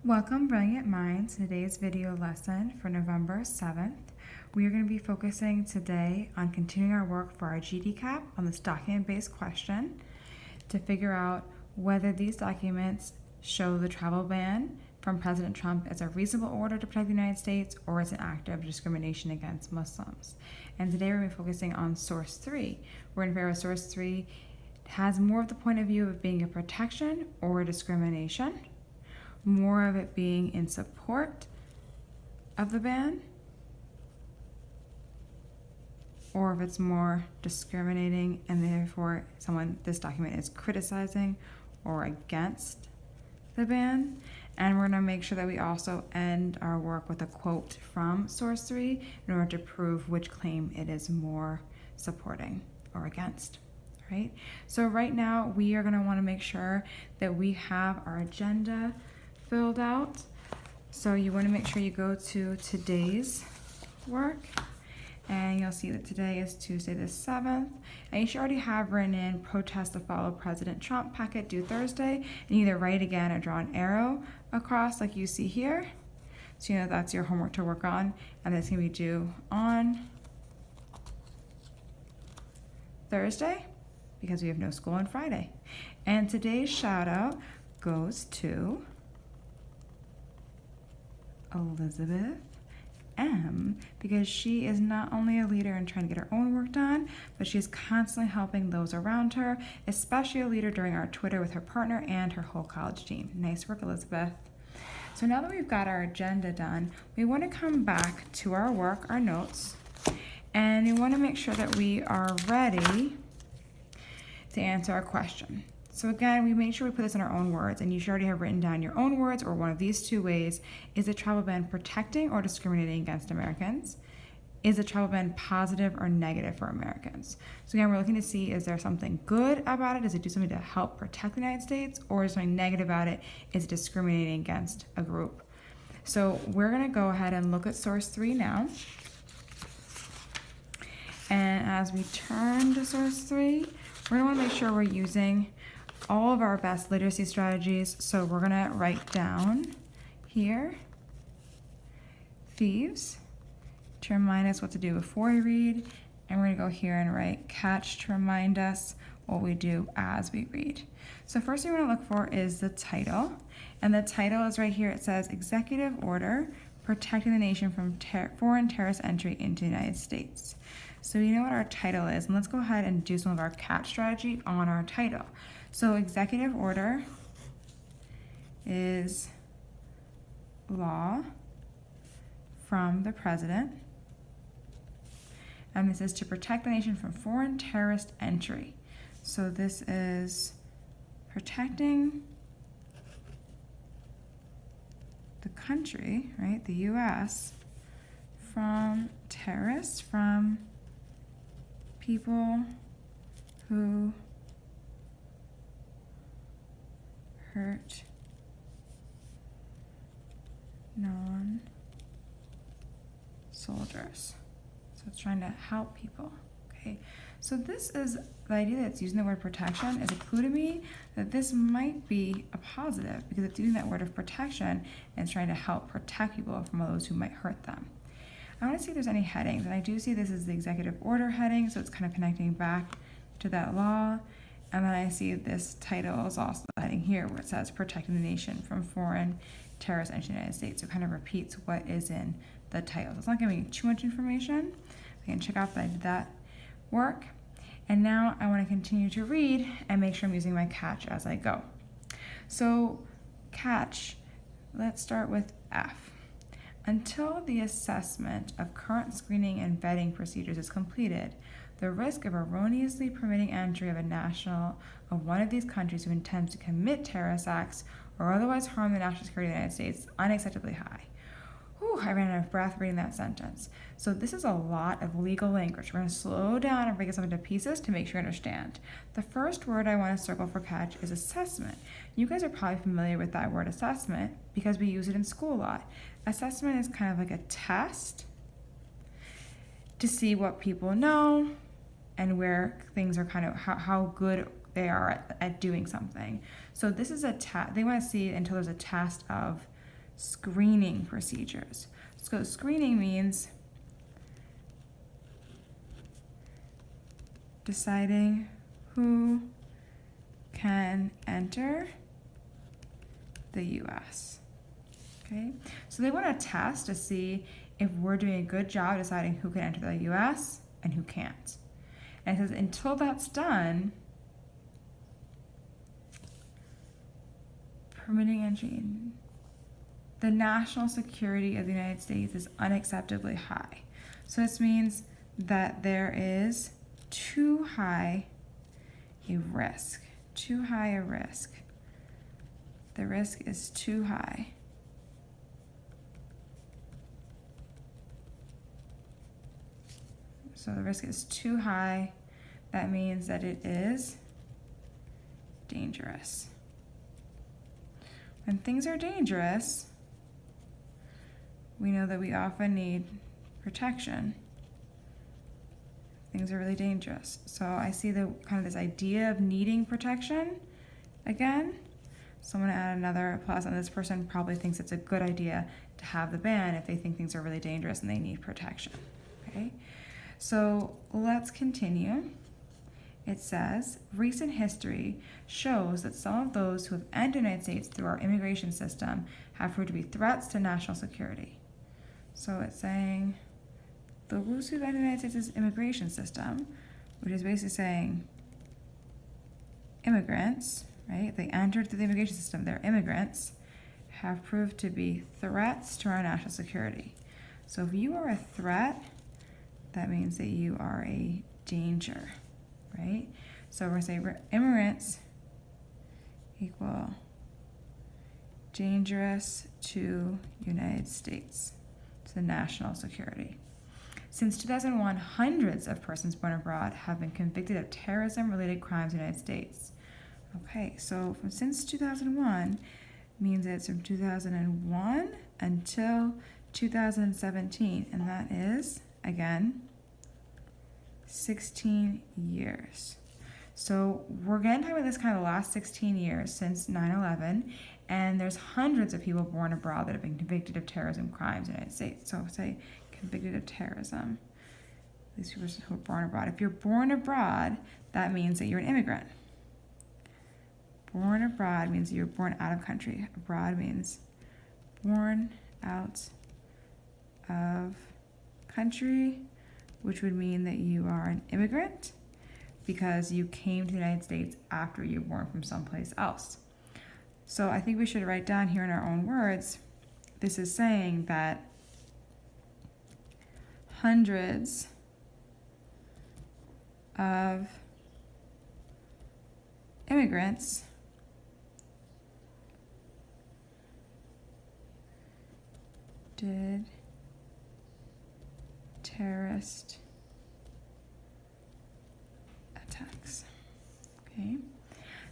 Welcome, Brilliant Minds. Today's video lesson for November 7th. We are going to be focusing today on continuing our work for our GDCAP on this document-based question to figure out whether these documents show the travel ban from President Trump as a reasonable order to protect the United States or as an act of discrimination against Muslims. And today we're going to be focusing on source 3. We're going to figure out source 3 has more of the point of view of being a protection or a discrimination, more of it being in support of the ban, or if it's more discriminating and therefore this document is criticizing or against the ban. And we're going to make sure that we also end our work with a quote from source 3 in order to prove which claim it is more supporting or against. Right? So right now we are going to want to make sure that we have our agenda filled out. So you want to make sure you go to today's work, and you'll see that today is Tuesday the 7th, and you should already have written in protest to follow President Trump packet due Thursday, and either write again or draw an arrow across like you see here, so you know that's your homework to work on, and it's going to be due on Thursday because we have no school on Friday. And today's shout out goes to Elizabeth M, because she is not only a leader in trying to get her own work done, but she's constantly helping those around her, especially a leader during our Twitter with her partner and her whole college team. Nice work, Elizabeth. So now that we've got our agenda done, we want to come back to our work, our notes, and we want to make sure that we are ready to answer our question. So again, we make sure we put this in our own words, and you should already have written down your own words or one of these two ways. Is a travel ban protecting or discriminating against Americans? Is a travel ban positive or negative for Americans? So again, we're looking to see, is there something good about it? Does it do something to help protect the United States? Or is something negative about it? Is it discriminating against a group? So we're gonna go ahead and look at source 3 now. And as we turn to source 3, we're gonna wanna make sure we're using all of our best literacy strategies. So we're gonna write down here, thieves, to remind us what to do before we read. And we're gonna go here and write catch to remind us what we do as we read. So first thing we're gonna look for is the title. And the title is right here. It says Executive Order Protecting the Nation from Foreign Terrorist Entry into the United States. So you know what our title is, and let's go ahead and do some of our catch strategy on our title. So executive order is law from the president, and this is to protect the nation from foreign terrorist entry. So this is protecting the country, right, the U.S., from terrorists, from people who hurt non-soldiers. So it's trying to help people, okay? So this is the idea that it's using the word protection is a clue to me that this might be a positive because it's using that word of protection and it's trying to help protect people from those who might hurt them. I want to see if there's any headings, and I do see this is the executive order heading, so it's kind of connecting back to that law. And then I see this title is also the heading here where it says protecting the nation from foreign terrorist entry in the United States. So it kind of repeats what is in the title. So it's not giving me too much information. I can check out that I did that work. And now I want to continue to read and make sure I'm using my catch as I go. So catch, let's start with F. Until the assessment of current screening and vetting procedures is completed, the risk of erroneously permitting entry of a national of one of these countries who intends to commit terrorist acts or otherwise harm the national security of the United States is unacceptably high. Whew, I ran out of breath reading that sentence. So this is a lot of legal language. We're going to slow down and break this up into pieces to make sure you understand. The first word I want to circle for catch is assessment. You guys are probably familiar with that word assessment because we use it in school a lot. Assessment is kind of like a test to see what people know and where things are kind of how good they are at doing something. So this is a test. They want to see until there's a test of screening procedures. So screening means deciding who can enter the US. Okay, so they want to test to see if we're doing a good job deciding who can enter the US and who can't. And it says until that's done, permitting entry, the national security of the United States is unacceptably high. So this means that there is too high a risk. Too high a risk. The risk is too high. So the risk is too high. That means that it is dangerous. When things are dangerous, we know that we often need protection. Things are really dangerous. So I see the kind of this idea of needing protection again. So I'm going to add another plus, and this person probably thinks it's a good idea to have the ban if they think things are really dangerous and they need protection. Okay, so let's continue. It says, recent history shows that some of those who have entered the United States through our immigration system have proved to be threats to national security. So it's saying those who have entered the United States' immigration system, which is basically saying immigrants, right? If they entered through the immigration system, they're immigrants, have proved to be threats to our national security. So if you are a threat, that means that you are a danger, right? So we're going to say immigrants equal dangerous to United States, to the national security. Since 2001, hundreds of persons born abroad have been convicted of terrorism-related crimes in the United States. Okay, so since 2001 means it's from 2001 until 2017, and that is, again, 16 years. So we're going to talk about this kind of the last 16 years since 9/11, and there's hundreds of people born abroad that have been convicted of terrorism crimes in the United States. So say convicted of terrorism. These people who are born abroad. If you're born abroad, that means that you're an immigrant. Born abroad means you're born out of country. Abroad means born out of country, which would mean that you are an immigrant because you came to the United States after you were born from someplace else. So I think we should write down here in our own words, this is saying that hundreds of immigrants did terrorist attacks. Okay.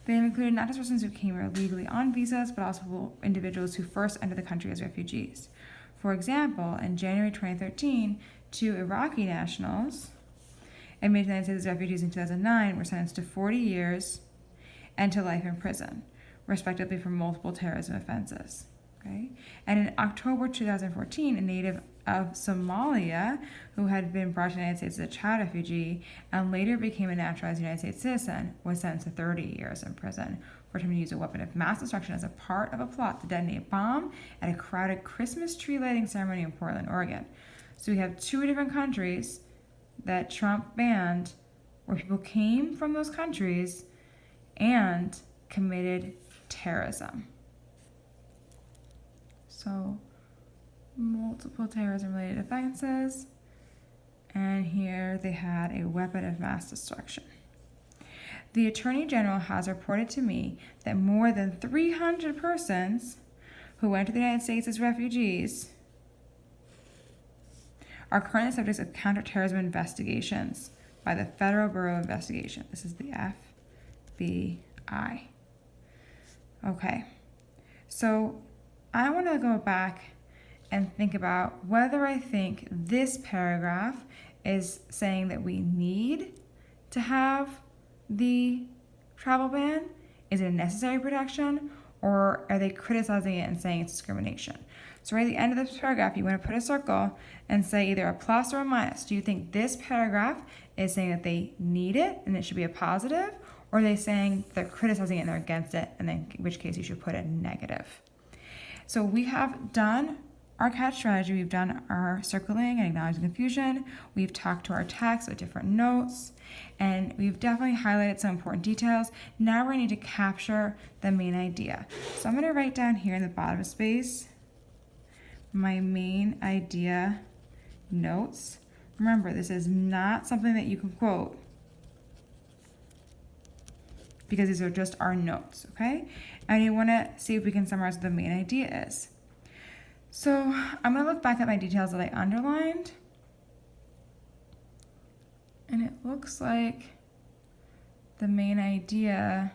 They have included not just persons who came here illegally on visas, but also individuals who first entered the country as refugees. For example, in January 2013, 2 Iraqi nationals admitted to the United States as refugees in 2009 were sentenced to 40 years and to life in prison, respectively, for multiple terrorism offenses. Okay? And in October 2014, a native of Somalia who had been brought to the United States as a child refugee and later became a naturalized United States citizen was sentenced to 30 years in prison for attempting to use a weapon of mass destruction as a part of a plot to detonate a bomb at a crowded Christmas tree lighting ceremony in Portland, Oregon. So we have 2 different countries that Trump banned where people came from those countries and committed terrorism. So multiple terrorism-related offenses, and here they had a weapon of mass destruction. The Attorney General has reported to me that more than 300 persons who went to the United States as refugees are currently subjects of counterterrorism investigations by the Federal Bureau of Investigation. This is the FBI. Okay, so I want to go back and think about whether I think this paragraph is saying that we need to have the travel ban. Is it a necessary protection, or are they criticizing it and saying it's discrimination? So right at the end of this paragraph, you want to put a circle and say either a plus or a minus. Do you think this paragraph is saying that they need it and it should be a positive, or are they saying they're criticizing it and they're against it, and then in which case you should put a negative? So we have done our catch strategy, we've done our circling and acknowledging confusion, we've talked to our text with different notes, and we've definitely highlighted some important details. Now we're going to need to capture the main idea. So I'm going to write down here in the bottom space my main idea notes. Remember, this is not something that you can quote because these are just our notes, okay? And you want to see if we can summarize what the main idea is. So I'm going to look back at my details that I underlined, and it looks like the main idea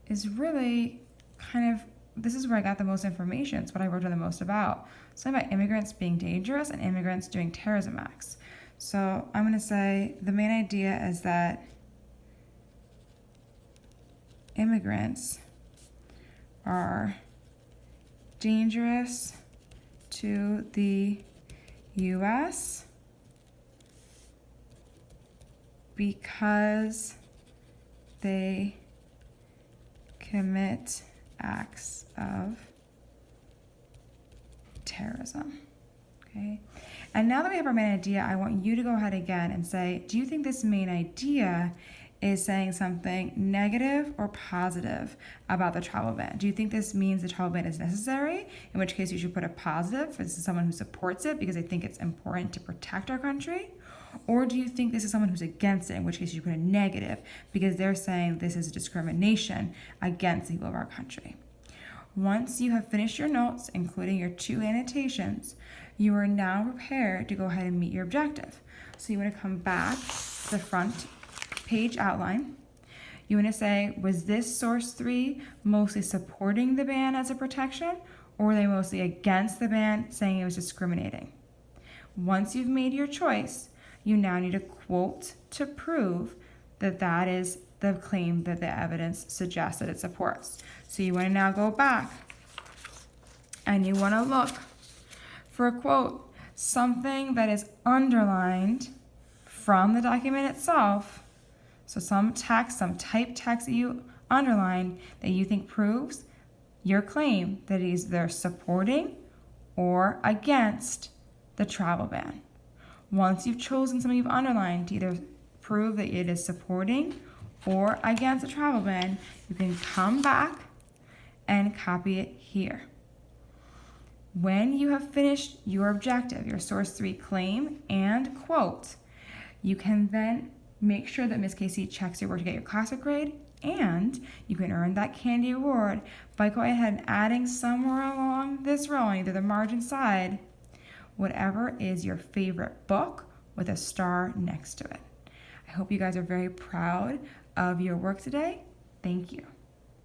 is really kind of, this is where I got the most information. It's what I wrote down the most about. So about immigrants being dangerous and immigrants doing terrorism acts. So I'm going to say the main idea is that immigrants are dangerous to the U.S. because they commit acts of terrorism. Okay, and now that we have our main idea, I want you to go ahead again and say, do you think this main idea is saying something negative or positive about the travel ban? Do you think this means the travel ban is necessary, in which case you should put a positive, for this is someone who supports it because they think it's important to protect our country? Or do you think this is someone who's against it, in which case you put a negative because they're saying this is a discrimination against the people of our country? Once you have finished your notes, including your 2 annotations, you are now prepared to go ahead and meet your objective. So you want to come back to the front page outline. You want to say, was this source 3 mostly supporting the ban as a protection, or were they mostly against the ban, saying it was discriminating? Once you've made your choice, you now need a quote to prove that that is the claim that the evidence suggests that it supports. So you want to now go back and you want to look for a quote, something that is underlined from the document itself. So some text, some typed text that you underline that you think proves your claim that it is either supporting or against the travel ban. Once you've chosen something you've underlined to either prove that it is supporting or against the travel ban, you can come back and copy it here. When you have finished your objective, your source 3 claim and quote, you can then make sure that Ms. Casey checks your work to get your classic grade, and you can earn that candy award by going ahead and adding somewhere along this row, either the margin side, whatever is your favorite book with a star next to it. I hope you guys are very proud of your work today. Thank you.